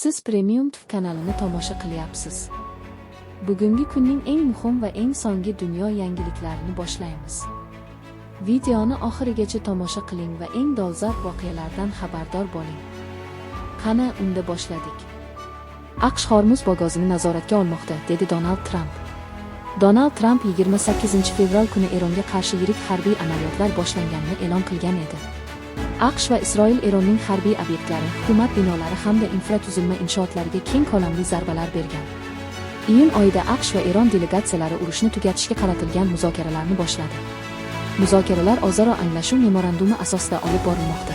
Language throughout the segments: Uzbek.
Siz Premium TV kanalini tomosha qilyapsiz. Bugungi kunning eng muhim va eng so'nggi dunyo yangiliklarini boshlaymiz. Videoni oxirigacha tomosha qiling va eng dolzarb voqealardan xabardor bo'ling. Qani, unda boshladik. AQSh Hormuz boğazini nazoratga olmoqda, dedi Donald Tramp. Donald Tramp 28 fevral kuni Eronga qarshi yirik harbiy amaliyotlar boshlanganini e'lon qilgan edi. AQSh va Isroil Eronning harbiy obyektlari, hukumat binolari hamda infratuzilma inshootlariga keng ko'lamli zarbalar bergan. Iyun oyida AQSh va Eron delegatsiyalari urushni tugatishga qaratilgan muzokaralarni boshladi. Muzokaralar o'zaro anglashuv memorandumi asosida olib borilmoqda.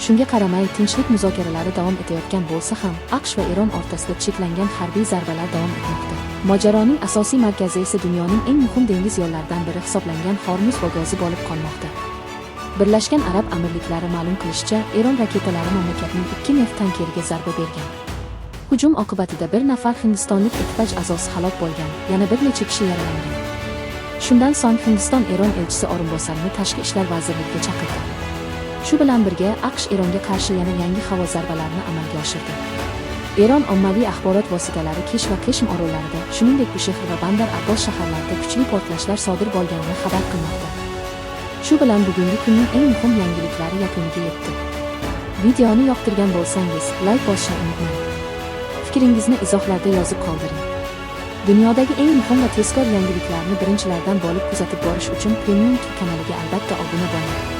Shunga qaramay, tinchlik muzokaralari davom etayotgan bo'lsa ham, AQSh va Eron o'rtasida cheklangan harbiy zarbalar davom etmoqda. Mojaroning asosiy markazi esa dunyoning eng muhim dengiz yo'llaridan biri hisoblangan Hormuz bo'g'ozi bo'lib qolmoqda. Birlashgan Arab Amirliklari ma'lum qilishicha, Eron raketalari mamlakatning 2 neft tankeriga zarba bergan. Hujum oqibatida bir nafar hindistonlik ekipaj a'zosi halok bo'lgan, yana bir necha kishi yaralangan. Shundan so'ng Hindiston Eron elchisi o'rinbosarini Tashqi ishlar vazirligiga chaqirdi. Shu bilan birga AQSh Eronga qarshi yana yangi havo zarbalarini amalga oshirdi. Eron ommaviy axborot vositalari Kesh va Qeshm orollarida, shuningdek Bushehr va Bandar Abbos shaharlarida kuchli portlashlar sodir bo'lganini xabar qilmoqda. Shu bilan bugungi kunning eng muhim yangiliklari yakuniga yetdi. Videoni yoqtirgan bo'lsangiz, like bosishni unutmang. Fikringizni izohlarda yozib qoldiring. Dunyodagi eng muhim va tezkor yangiliklarni birinchilardan bo'lib kuzatib borish uchun Premium TV kanaliga albatta obuna bo'ling.